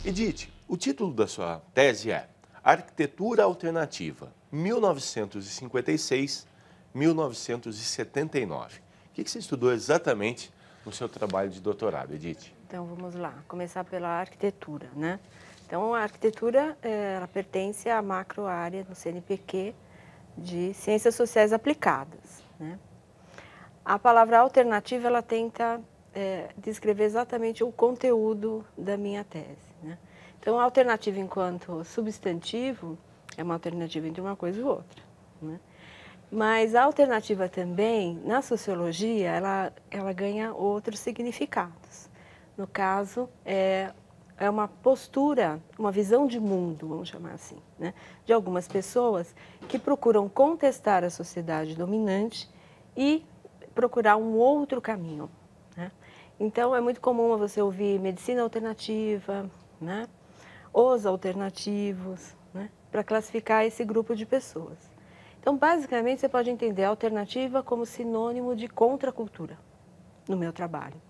Edith, o título da sua tese é Arquitetura Alternativa, 1956-1979. O que você estudou exatamente no seu trabalho de doutorado, Edith? Então, vamos lá, começar pela arquitetura, né? Então, a arquitetura, ela pertence à macro área do CNPq de Ciências Sociais Aplicadas, né? A palavra alternativa, ela tenta descrever exatamente o conteúdo da minha tese, né? Então, a alternativa enquanto substantivo é uma alternativa entre uma coisa e outra, né? Mas a alternativa também, na sociologia, ela ganha outros significados. No caso, é uma postura, uma visão de mundo, vamos chamar assim, né? De algumas pessoas que procuram contestar a sociedade dominante e procurar um outro caminho, né? Então, é muito comum você ouvir medicina alternativa, né? Os alternativos, né? Para classificar esse grupo de pessoas. Então, basicamente, você pode entender a alternativa como sinônimo de contracultura no meu trabalho.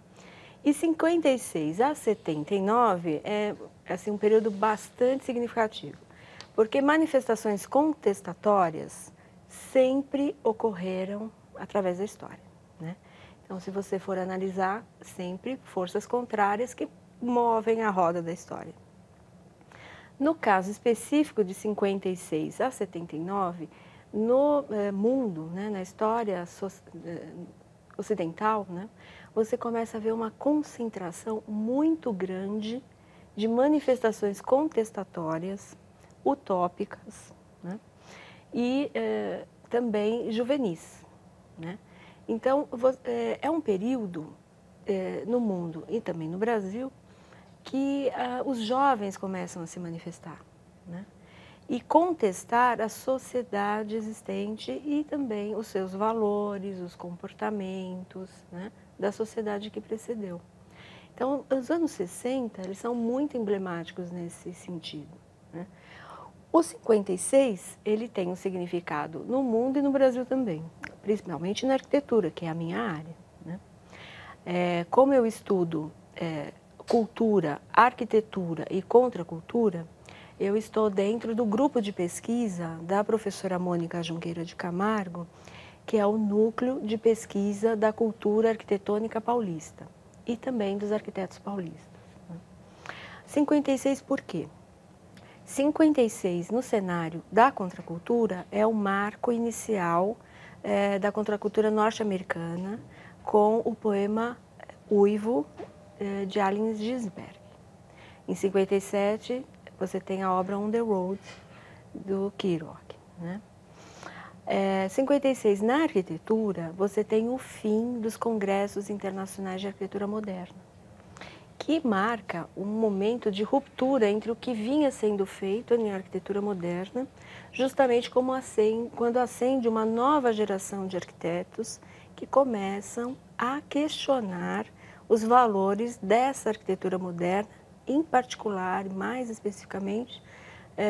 E 56 a 79 é assim, um período bastante significativo, porque manifestações contestatórias sempre ocorreram através da história, né? Então, se você for analisar, sempre forças contrárias que movem a roda da história. No caso específico de 56 a 79, no mundo, né, na história ocidental, né, você começa a ver uma concentração muito grande de manifestações contestatórias, utópicas, né, e também juvenis, né? Então, é um período no mundo e também no Brasil que os jovens começam a se manifestar, né? E contestar a sociedade existente e também os seus valores, os comportamentos, né, da sociedade que precedeu. Então, os anos 60, eles são muito emblemáticos nesse sentido, né? O 56, ele tem um significado no mundo e no Brasil também, principalmente na arquitetura, que é a minha área, né? Como eu estudo cultura, arquitetura e contracultura, eu estou dentro do grupo de pesquisa da professora Mônica Junqueira de Camargo, que é o núcleo de pesquisa da cultura arquitetônica paulista e também dos arquitetos paulistas. 56 por quê? 56 no cenário da contracultura é o marco inicial da contracultura norte-americana com o poema Uivo de Allen Ginsberg. Em 57 você tem a obra On the Road, do Kerouac, né? 56, na arquitetura, você tem o fim dos congressos internacionais de arquitetura moderna, que marca um momento de ruptura entre o que vinha sendo feito em arquitetura moderna, justamente como quando acende uma nova geração de arquitetos que começam a questionar os valores dessa arquitetura moderna, em particular, mais especificamente,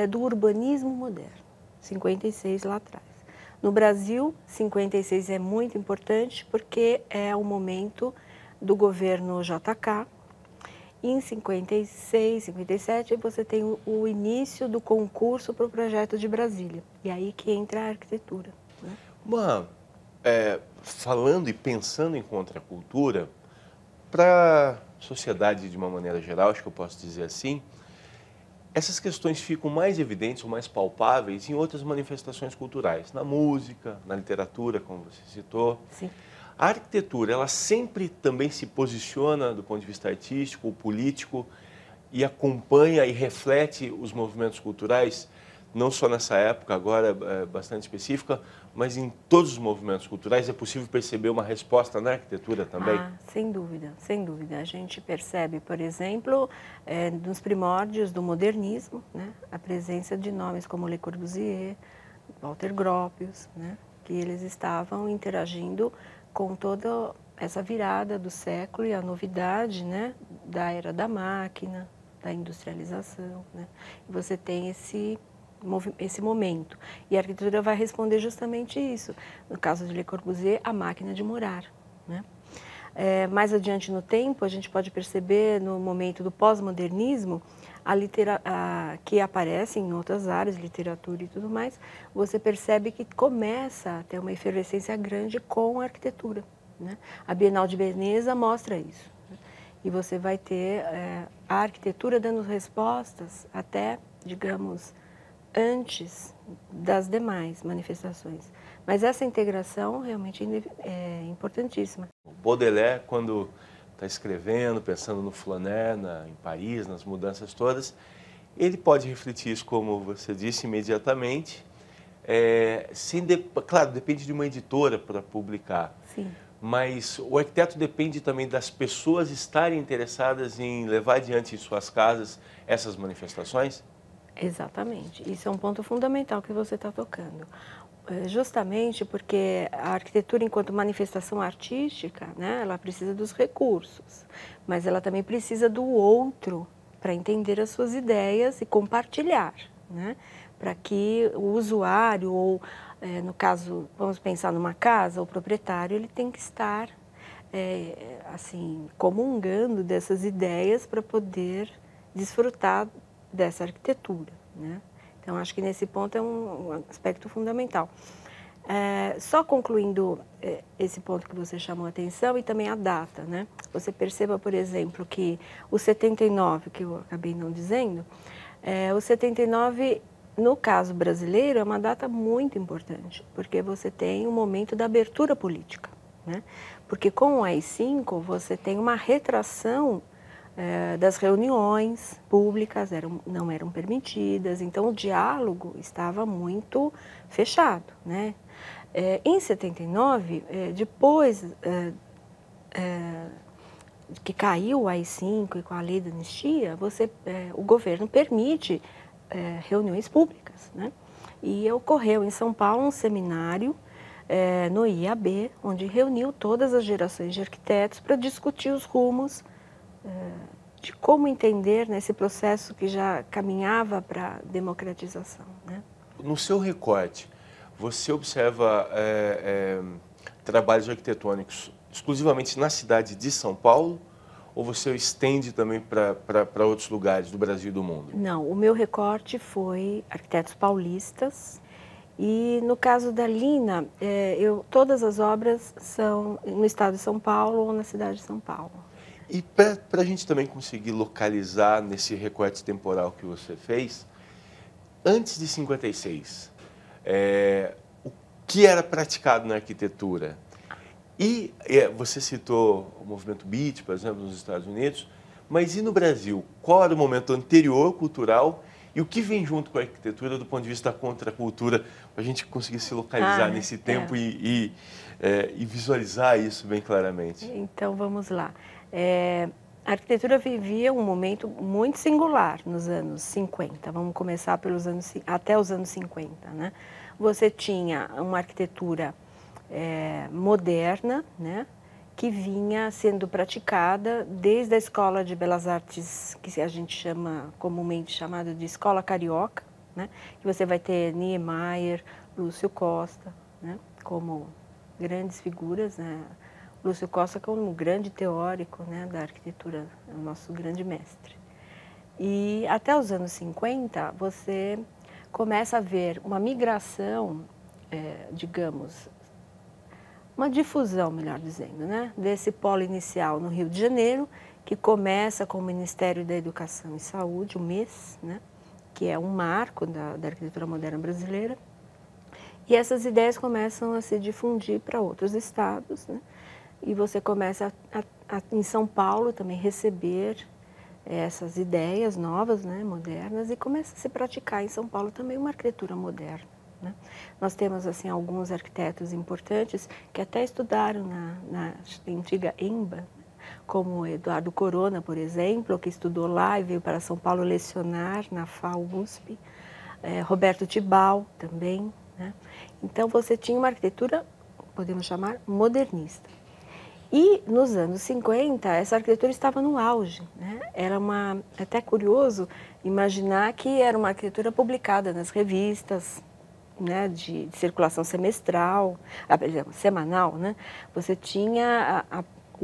do urbanismo moderno, 56 lá atrás. No Brasil, 56 é muito importante porque é o momento do governo JK. Em 56, 57, você tem o início do concurso para o projeto de Brasília. E aí que entra a arquitetura, né? Falando e pensando em contracultura, para a sociedade de uma maneira geral, acho que eu posso dizer assim, essas questões ficam mais evidentes ou mais palpáveis em outras manifestações culturais, na música, na literatura, como você citou. Sim. A arquitetura, ela sempre também se posiciona do ponto de vista artístico ou político e acompanha e reflete os movimentos culturais, não só nessa época, agora bastante específica, mas em todos os movimentos culturais. É possível perceber uma resposta na arquitetura também? Sem dúvida, sem dúvida. A gente percebe, por exemplo, nos primórdios do modernismo, né, a presença de nomes como Le Corbusier, Walter Gropius, né, que eles estavam interagindo com toda essa virada do século e a novidade, né, da era da máquina, da industrialização, né? E você tem esse momento. E a arquitetura vai responder justamente isso. No caso de Le Corbusier, a máquina de morar, né? Mais adiante no tempo, a gente pode perceber, no momento do pós-modernismo, que aparece em outras áreas, literatura e tudo mais, você percebe que começa a ter uma efervescência grande com a arquitetura, né? A Bienal de Veneza mostra isso, né? E você vai ter a arquitetura dando respostas até, digamos, antes das demais manifestações. Mas essa integração realmente é importantíssima. O Baudelaire, quando está escrevendo, pensando no Flaner, em Paris, nas mudanças todas, ele pode refletir isso, como você disse, imediatamente. Claro, depende de uma editora para publicar. Sim. Mas o arquiteto depende também das pessoas estarem interessadas em levar adiante em suas casas essas manifestações? Exatamente. Isso é um ponto fundamental que você está tocando. Justamente porque a arquitetura, enquanto manifestação artística, né, ela precisa dos recursos, mas ela também precisa do outro para entender as suas ideias e compartilhar, né, para que o usuário, ou no caso, vamos pensar numa casa, o proprietário, ele tem que estar assim, comungando dessas ideias para poder desfrutar dessa arquitetura, né? Então, acho que nesse ponto é um aspecto fundamental. Só concluindo esse ponto que você chamou a atenção, e também a data, né? Você perceba, por exemplo, que o 79, que eu acabei não dizendo, o 79, no caso brasileiro, é uma data muito importante, porque você tem um momento da abertura política, né? Porque com o AI-5 você tem uma retração das reuniões públicas, não eram permitidas, então o diálogo estava muito fechado, né? Em 79, depois que caiu o AI-5 e com a lei da anistia, o governo permite reuniões públicas, né? E ocorreu em São Paulo um seminário no IAB, onde reuniu todas as gerações de arquitetos para discutir os rumos de como entender nesse processo que já caminhava para a democratização, né? No seu recorte, você observa trabalhos arquitetônicos exclusivamente na cidade de São Paulo, ou você estende também para outros lugares do Brasil e do mundo? Não, o meu recorte foi arquitetos paulistas, e no caso da Lina, todas as obras são no estado de São Paulo ou na cidade de São Paulo. E para a gente também conseguir localizar nesse recorte temporal que você fez, antes de 56, o que era praticado na arquitetura? E você citou o movimento Beat, por exemplo, nos Estados Unidos, mas e no Brasil? Qual era o momento anterior cultural e o que vem junto com a arquitetura do ponto de vista da contracultura, para a gente conseguir se localizar nesse tempo e visualizar isso bem claramente? Então, vamos lá. A arquitetura vivia um momento muito singular nos anos 50. Vamos começar até os anos 50, né? Você tinha uma arquitetura moderna, né, que vinha sendo praticada desde a Escola de Belas Artes, que a gente chama comumente chamada de Escola Carioca, né, que você vai ter Niemeyer, Lúcio Costa, né, como grandes figuras, né? Lúcio Costa como um grande teórico, né, da arquitetura, é o nosso grande mestre. E até os anos 50, você começa a ver uma migração, digamos, uma difusão, melhor dizendo, né, desse polo inicial no Rio de Janeiro, que começa com o Ministério da Educação e Saúde, o MES, né, que é um marco da arquitetura moderna brasileira. E essas ideias começam a se difundir para outros estados, né? E você começa em São Paulo também receber essas ideias novas, né, modernas, e começa a se praticar em São Paulo também uma arquitetura moderna, né? Nós temos assim alguns arquitetos importantes que até estudaram na antiga EMBA, como Eduardo Corona, por exemplo, que estudou lá e veio para São Paulo lecionar na FAU-USP, Roberto Tibau também, né? Então você tinha uma arquitetura, podemos chamar, modernista. E nos anos 50, essa arquitetura estava no auge, né? Era até curioso imaginar que era uma arquitetura publicada nas revistas, né, de circulação semestral, semanal, né? Você tinha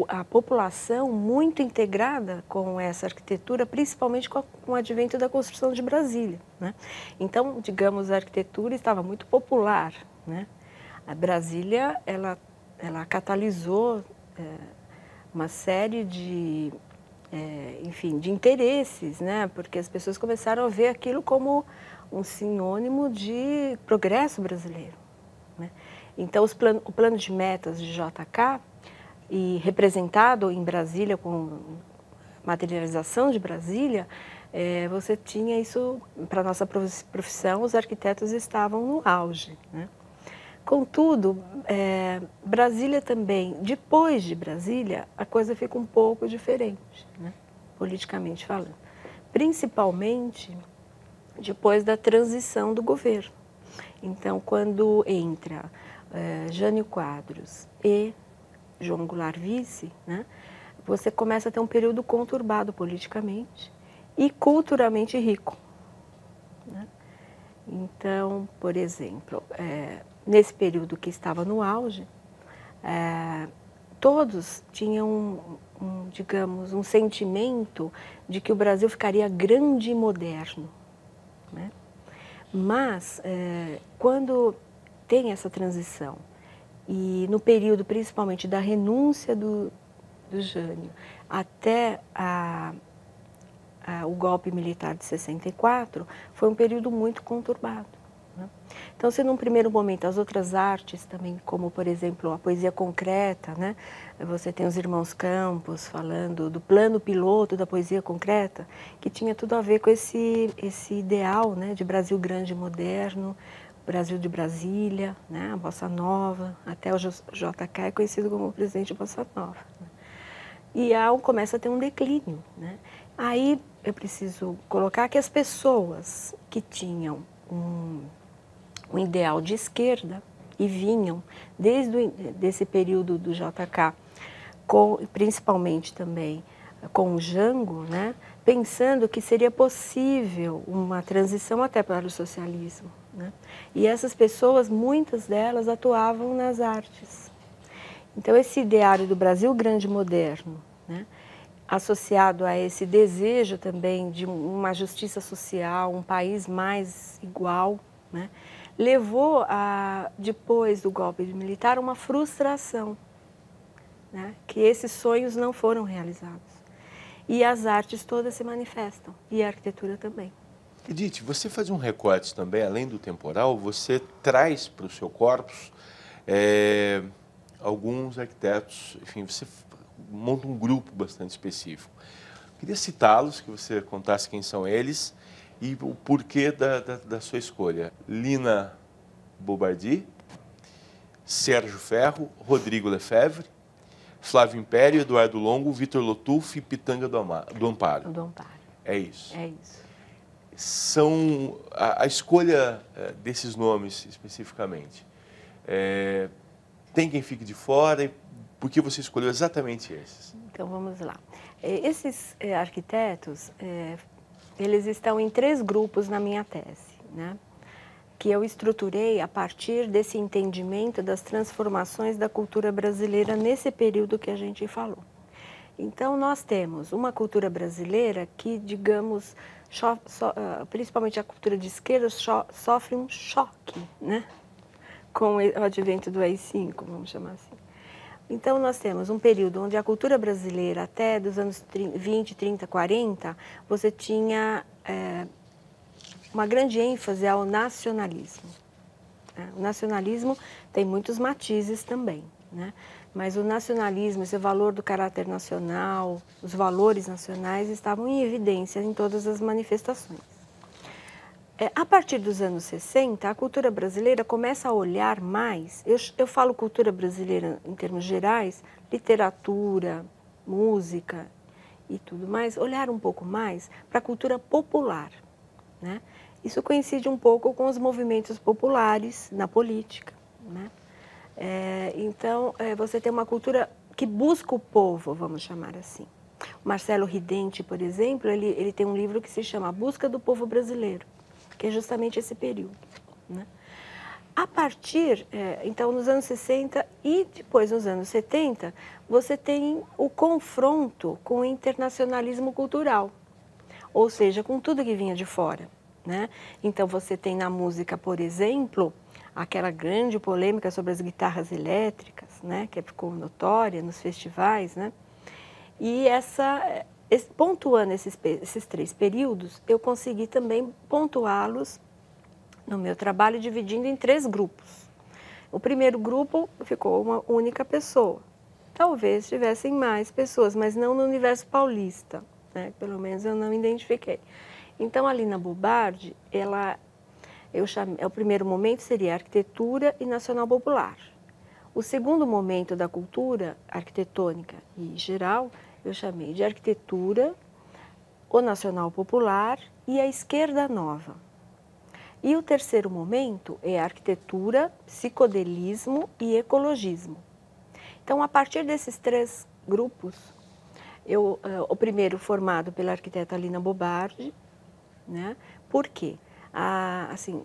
a população muito integrada com essa arquitetura, principalmente com o advento da construção de Brasília, né? Então, digamos, a arquitetura estava muito popular, né? A Brasília, ela catalisou uma série de, enfim, de interesses, né? Porque as pessoas começaram a ver aquilo como um sinônimo de progresso brasileiro, né? Então, o plano de metas de JK, e representado em Brasília, com materialização de Brasília, você tinha isso, para a nossa profissão, os arquitetos estavam no auge, né? Contudo, Brasília também, depois de Brasília, a coisa fica um pouco diferente, né? Politicamente falando. Principalmente depois da transição do governo. Então, quando entra Jânio Quadros e João Goulart vice, né, você começa a ter um período conturbado politicamente e culturalmente rico, né? Então, por exemplo, nesse período que estava no auge, todos tinham, digamos, um sentimento de que o Brasil ficaria grande e moderno, né? Mas, quando tem essa transição, e no período principalmente da renúncia do Jânio até o golpe militar de 64, foi um período muito conturbado, né? Então, se num primeiro momento as outras artes também, como por exemplo a poesia concreta, né? Você tem os irmãos Campos falando do plano piloto da poesia concreta, que tinha tudo a ver com esse ideal, né, de Brasil grande e moderno, Brasil de Brasília, né, a Bossa Nova, até o JK é conhecido como o presidente Bossa Nova, né? E começa a ter um declínio, né? Aí eu preciso colocar que as pessoas que tinham um ideal de esquerda e vinham desde desse período do JK, principalmente também com o Jango, né, pensando que seria possível uma transição até para o socialismo, né? E essas pessoas, muitas delas, atuavam nas artes. Então, esse ideário do Brasil grande e moderno, né, associado a esse desejo também de uma justiça social, um país mais igual, né, levou depois do golpe militar, uma frustração, né, que esses sonhos não foram realizados. E as artes todas se manifestam, e a arquitetura também. Edith, você faz um recorte também, além do temporal, você traz para o seu corpus alguns arquitetos, enfim, você monta um grupo bastante específico. Eu queria citá-los, que você contasse quem são eles e o porquê da sua escolha. Lina Bobardi, Sérgio Ferro, Rodrigo Lefebvre, Flávio Império, Eduardo Longo, Vitor Lotufo e Pitanga do Amparo. Do Amparo. É isso. É isso. São a escolha desses nomes especificamente. Tem quem fique de fora e por que você escolheu exatamente esses? Então vamos lá. Esses arquitetos, eles estão em 3 grupos na minha tese, né? Que eu estruturei a partir desse entendimento das transformações da cultura brasileira nesse período que a gente falou. Então, nós temos uma cultura brasileira que, digamos, principalmente a cultura de esquerda, sofre um choque, né, com o advento do AI-5, vamos chamar assim. Então, nós temos um período onde a cultura brasileira, até dos anos 20, 30, 40, você tinha uma grande ênfase ao nacionalismo. O nacionalismo tem muitos matizes também, né? Mas o nacionalismo, esse valor do caráter nacional, os valores nacionais estavam em evidência em todas as manifestações. A partir dos anos 60, a cultura brasileira começa a olhar mais, eu falo cultura brasileira em termos gerais, literatura, música e tudo mais, olhar um pouco mais para a cultura popular, né? Isso coincide um pouco com os movimentos populares na política, né? Então, você tem uma cultura que busca o povo, vamos chamar assim. O Marcelo Ridente, por exemplo, ele tem um livro que se chama A Busca do Povo Brasileiro, que é justamente esse período, né? A partir, então, nos anos 60 e depois nos anos 70, você tem o confronto com o internacionalismo cultural, ou seja, com tudo que vinha de fora, né? Então, você tem na música, por exemplo, aquela grande polêmica sobre as guitarras elétricas, né? Que ficou notória nos festivais, né? E pontuando esses 3 períodos, eu consegui também pontuá-los no meu trabalho, dividindo em 3 grupos. O primeiro grupo ficou uma única pessoa. Talvez tivessem mais pessoas, mas não no universo paulista, né? Pelo menos eu não identifiquei. Então, a Lina Bobardi, o primeiro momento seria arquitetura e nacional popular. O segundo momento da cultura arquitetônica e geral, eu chamei de arquitetura, o nacional popular e a esquerda nova. E o terceiro momento é arquitetura, psicodelismo e ecologismo. Então, a partir desses 3 grupos, o primeiro formado pela arquiteta Lina Bobardi, né? Por quê? Assim,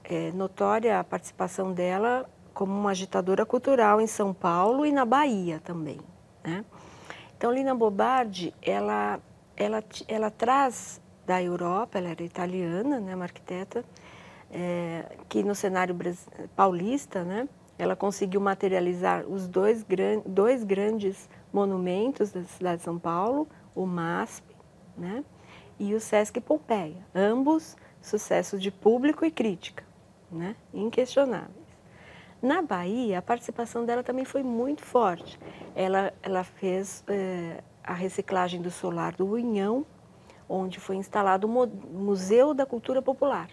é notória a participação dela como uma agitadora cultural em São Paulo e na Bahia também, né? Então, Lina Bobardi, ela traz da Europa, ela era italiana, né, uma arquiteta, que no cenário paulista, né, ela conseguiu materializar os dois grandes monumentos da cidade de São Paulo, o MASP, né, e o Sesc Pompeia, ambos sucesso de público e crítica, né, inquestionáveis. Na Bahia, a participação dela também foi muito forte. Ela fez a reciclagem do solar do Unhão, onde foi instalado o Museu da Cultura Popular.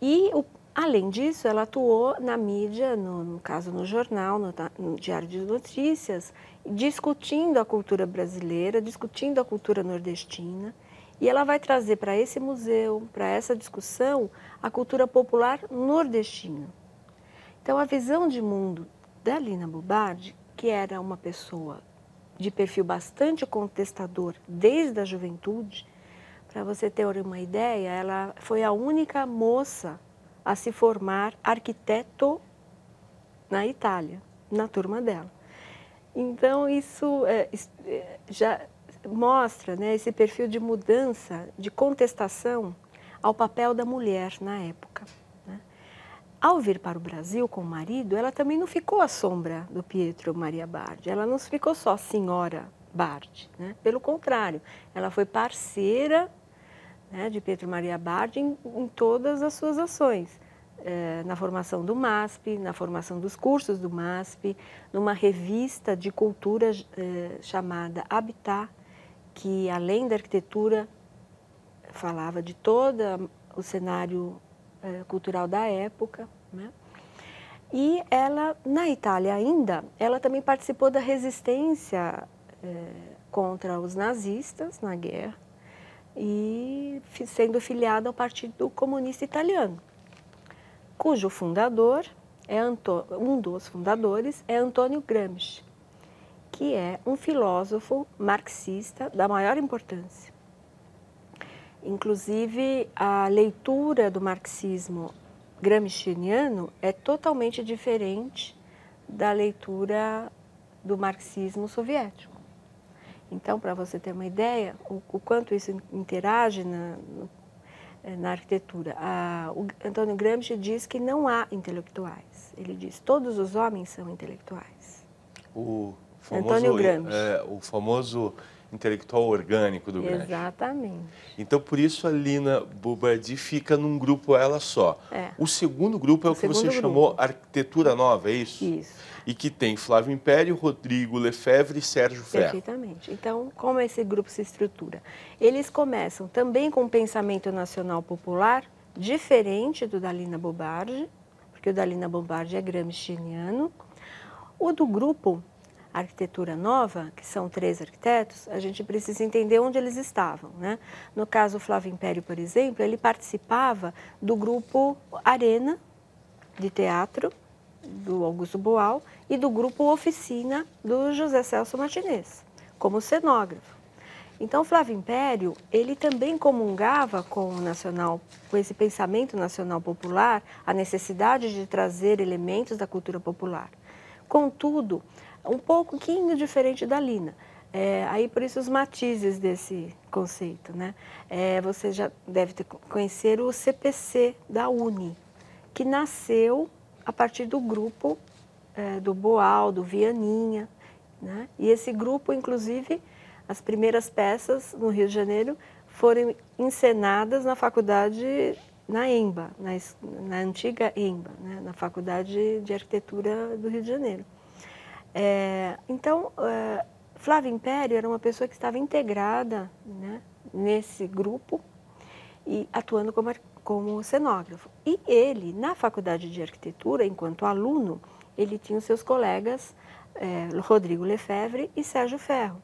E, além disso, ela atuou na mídia, no caso no jornal, no Diário de Notícias, discutindo a cultura brasileira, discutindo a cultura nordestina. E ela vai trazer para esse museu, para essa discussão, a cultura popular nordestina. Então, a visão de mundo da Lina Bobardi, que era uma pessoa de perfil bastante contestador desde a juventude, para você ter uma ideia, ela foi a única moça a se formar arquiteto na Itália, na turma dela. Então, isso já mostra, né, esse perfil de mudança, de contestação ao papel da mulher na época. Né? Ao vir para o Brasil com o marido, ela também não ficou à sombra do Pietro Maria Bardi, ela não ficou só senhora Bardi, né? Pelo contrário, ela foi parceira, né, de Pietro Maria Bardi em todas as suas ações. Na formação do MASP, na formação dos cursos do MASP, numa revista de cultura chamada Habitat, que além da arquitetura falava de todo o cenário cultural da época, né? E ela, na Itália ainda, ela também participou da resistência contra os nazistas na guerra e sendo filiada ao Partido Comunista Italiano, cujo fundador, um dos fundadores, é Antônio Gramsci, que é um filósofo marxista da maior importância. Inclusive, a leitura do marxismo gramsciano é totalmente diferente da leitura do marxismo soviético. Então, para você ter uma ideia, o quanto isso interage na arquitetura. O Antônio Gramsci diz que não há intelectuais. Ele diz que todos os homens são intelectuais. Antônio Gramsci. O famoso intelectual orgânico do Gramsci. Exatamente. Então, por isso a Lina Bobardi fica num grupo ela só. O segundo grupo é o que você chamou Arquitetura Nova, é isso? Isso. E que tem Flávio Império, Rodrigo Lefebvre e Sérgio Ferro. Perfeitamente. Então, como esse grupo se estrutura? Eles começam também com um pensamento nacional popular, diferente do da Lina Bobardi, porque o da Lina Bobardi é gramsciano. O do grupo Arquitetura Nova, que são 3 arquitetos, a gente precisa entender onde eles estavam, né? No caso, o Flávio Império, por exemplo, ele participava do grupo Arena, de teatro, do Augusto Boal, e do grupo Oficina, do José Celso Martinez, como cenógrafo. Então, Flávio Império, ele também comungava com o nacional, com esse pensamento nacional popular, a necessidade de trazer elementos da cultura popular. Contudo, um pouquinho diferente da Lina. Aí, por isso, os matizes desse conceito, né? Você já deve conhecer o CPC da UNE, que nasceu a partir do grupo do Boal, do Vianinha, né? E esse grupo, inclusive, as primeiras peças no Rio de Janeiro foram encenadas na faculdade, na EMBA, na antiga EMBA, né? Na Faculdade de Arquitetura do Rio de Janeiro. Então, Flávio Império era uma pessoa que estava integrada, né, nesse grupo e atuando como cenógrafo. E ele, na Faculdade de Arquitetura, enquanto aluno, ele tinha os seus colegas Rodrigo Lefebvre e Sérgio Ferro.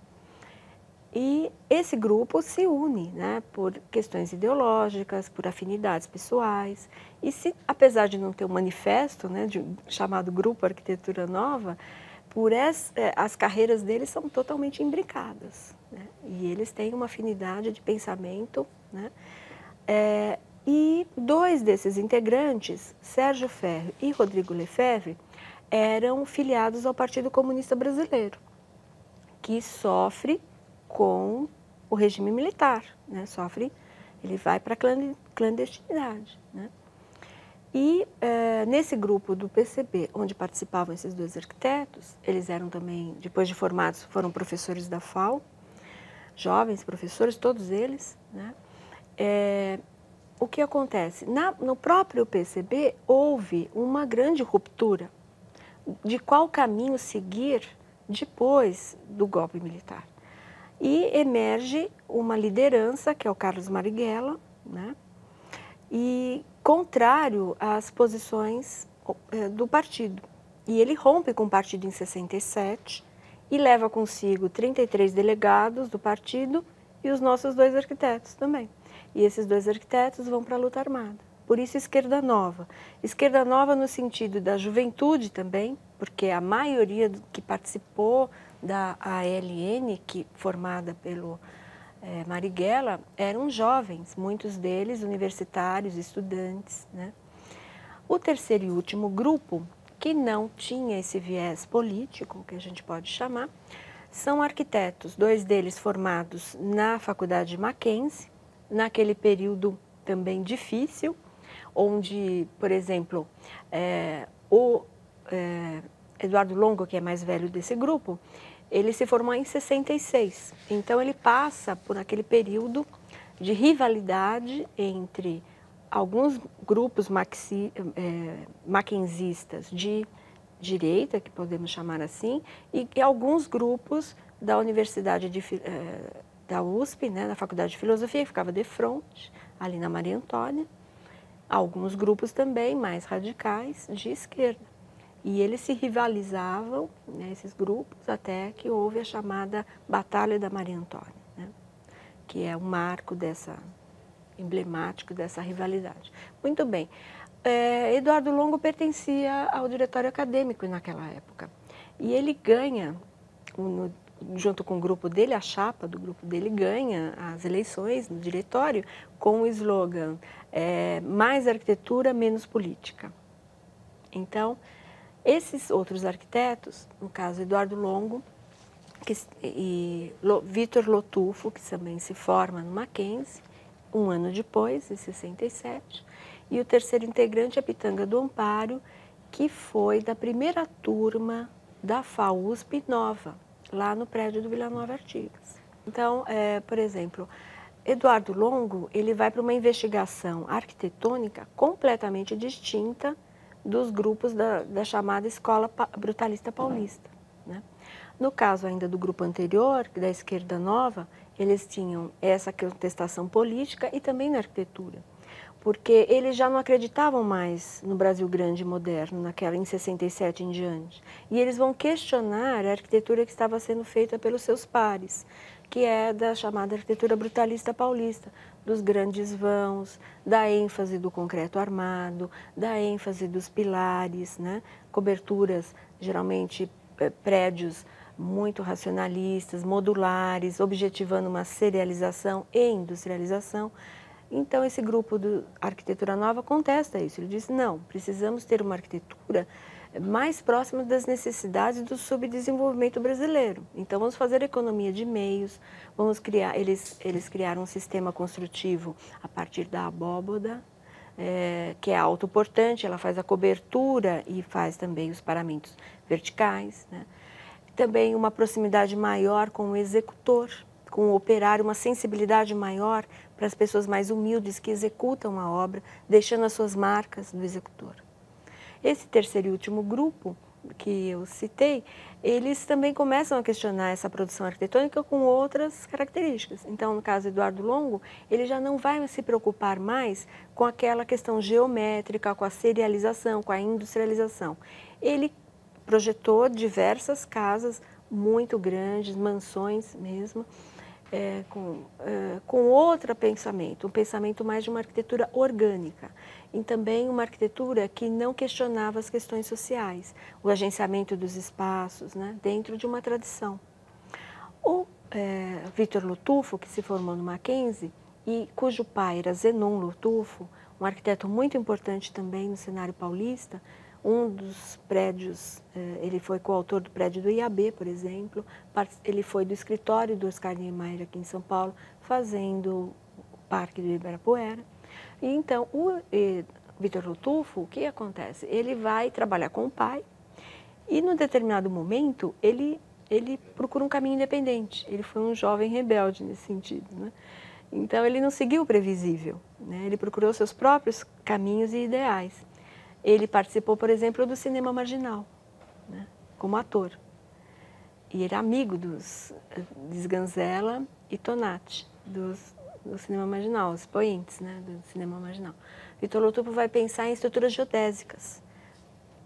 E esse grupo se une, né, por questões ideológicas, por afinidades pessoais. E apesar de não ter um manifesto, né, chamado Grupo Arquitetura Nova, as carreiras deles são totalmente imbricadas, né? E eles têm uma afinidade de pensamento, né? E dois desses integrantes, Sérgio Ferro e Rodrigo Lefebvre, eram filiados ao Partido Comunista Brasileiro, que sofre com o regime militar, né? Ele vai para a clandestinidade, né? E nesse grupo do PCB, onde participavam esses dois arquitetos, eles eram também, depois de formados, foram professores da FAU, jovens professores, todos eles, né? O que acontece? No próprio PCB houve uma grande ruptura de qual caminho seguir depois do golpe militar. E emerge uma liderança, que é o Carlos Marighella, né? E contrário às posições do partido. E ele rompe com o partido em 67 e leva consigo 33 delegados do partido e os nossos dois arquitetos também. E esses dois arquitetos vão para a luta armada. Por isso, esquerda nova. Esquerda nova no sentido da juventude também, porque a maioria que participou da ALN, formada pelo Marighella, eram jovens, muitos deles universitários, estudantes, né? O terceiro e último grupo, que não tinha esse viés político, que a gente pode chamar, são arquitetos, dois deles formados na Faculdade Mackenzie, naquele período também difícil, onde, por exemplo, o Eduardo Longo, que é mais velho desse grupo, ele se formou em 66, então ele passa por aquele período de rivalidade entre alguns grupos mackenzistas de direita, que podemos chamar assim, e alguns grupos da Universidade da USP, né, da Faculdade de Filosofia, que ficava de frente, ali na Maria Antônia, alguns grupos também mais radicais de esquerda. E eles se rivalizavam, né, esses grupos, até que houve a chamada Batalha da Maria Antônia, né, que é um marco emblemático dessa rivalidade. Muito bem. Eduardo Longo pertencia ao diretório acadêmico naquela época. E ele ganha, junto com o grupo dele, a chapa do grupo dele ganha as eleições no diretório com o slogan mais arquitetura, menos política. Então, esses outros arquitetos, no caso Eduardo Longo e Vitor Lotufo, que também se forma no Mackenzie, um ano depois, em 67, e o terceiro integrante é Pitanga do Amparo, que foi da primeira turma da FAUSP Nova, lá no prédio do Vila Nova Artigas. Então, por exemplo, Eduardo Longo, ele vai para uma investigação arquitetônica completamente distinta dos grupos da chamada Escola Brutalista Paulista, né? No caso ainda do grupo anterior, da Esquerda Nova, eles tinham essa contestação política e também na arquitetura, porque eles já não acreditavam mais no Brasil grande e moderno, em 67 em diante. E eles vão questionar a arquitetura que estava sendo feita pelos seus pares, que é da chamada arquitetura brutalista paulista, dos grandes vãos, da ênfase do concreto armado, da ênfase dos pilares, né? Coberturas, geralmente prédios muito racionalistas, modulares, objetivando uma serialização e industrialização. Então, esse grupo do Arquitetura Nova contesta isso. Ele diz, não, precisamos ter uma arquitetura mais próxima das necessidades do subdesenvolvimento brasileiro. Então, vamos fazer economia de meios, vamos criar, eles criaram um sistema construtivo a partir da abóboda, que é autoportante, ela faz a cobertura e faz também os paramentos verticais, né? Também uma proximidade maior com o executor, com o operário, uma sensibilidade maior para as pessoas mais humildes que executam a obra, deixando as suas marcas do executor. Esse terceiro e último grupo que eu citei, eles também começam a questionar essa produção arquitetônica com outras características. Então, no caso do Eduardo Longo, ele já não vai se preocupar mais com aquela questão geométrica, com a serialização, com a industrialização. Ele projetou diversas casas muito grandes, mansões mesmo, com outro pensamento, um pensamento mais de uma arquitetura orgânica e também uma arquitetura que não questionava as questões sociais, o agenciamento dos espaços, né, dentro de uma tradição. O Victor Lotufo, que se formou no Mackenzie e cujo pai era Zenon Lotufo, um arquiteto muito importante também no cenário paulista, um dos prédios, ele foi coautor do prédio do IAB, por exemplo, ele foi do escritório do Oscar Niemeyer aqui em São Paulo, fazendo o Parque do Ibirapuera. E então, o Victor Lotufo, o que acontece? Ele vai trabalhar com o pai e, num determinado momento, ele procura um caminho independente. Ele foi um jovem rebelde nesse sentido, né? Então, ele não seguiu o previsível, né? Ele procurou seus próprios caminhos e ideais. Ele participou, por exemplo, do cinema marginal, né, como ator. E ele é amigo dos Sganzella e Tonati, do cinema marginal, os expoentes, né, do cinema marginal. Victor Lotufo vai pensar em estruturas geodésicas,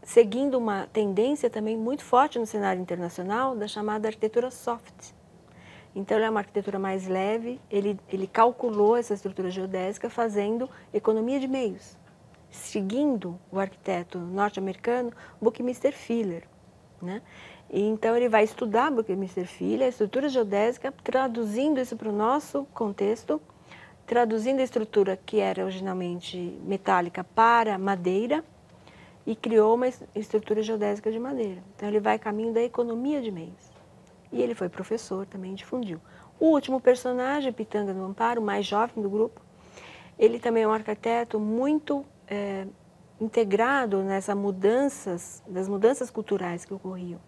seguindo uma tendência também muito forte no cenário internacional da chamada arquitetura soft. Então, ela é uma arquitetura mais leve, ele calculou essa estrutura geodésica fazendo economia de meios, seguindo o arquiteto norte-americano Buckminster Fuller, né? E então ele vai estudar Buckminster Fuller, a estrutura geodésica, traduzindo isso para o nosso contexto, traduzindo a estrutura que era originalmente metálica para madeira e criou uma estrutura geodésica de madeira. Então ele vai caminho da economia de meios. E ele foi professor, também difundiu. O último personagem, Pitanga do Amparo, o mais jovem do grupo, ele também é um arquiteto muito integrado nessas das mudanças culturais que ocorriam.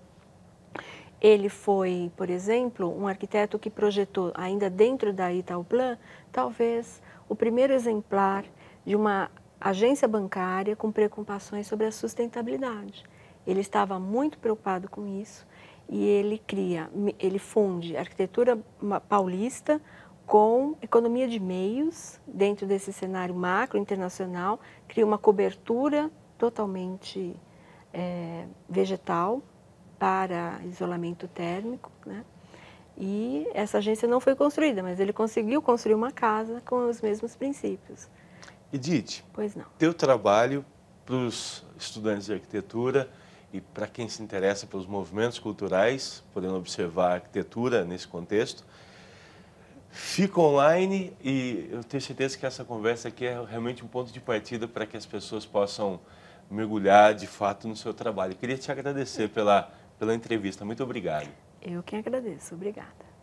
Ele foi, por exemplo, um arquiteto que projetou, ainda dentro da Itauplan, talvez o primeiro exemplar de uma agência bancária com preocupações sobre a sustentabilidade. Ele estava muito preocupado com isso e ele funde a arquitetura paulista com economia de meios, dentro desse cenário macro internacional, cria uma cobertura totalmente vegetal para isolamento térmico, né? E essa agência não foi construída, mas ele conseguiu construir uma casa com os mesmos princípios. Edith, pois não. Teu trabalho para os estudantes de arquitetura e para quem se interessa pelos movimentos culturais, podendo observar a arquitetura nesse contexto, fica online e eu tenho certeza que essa conversa aqui é realmente um ponto de partida para que as pessoas possam mergulhar de fato no seu trabalho. Eu queria te agradecer pela entrevista. Muito obrigado. Eu que agradeço. Obrigada.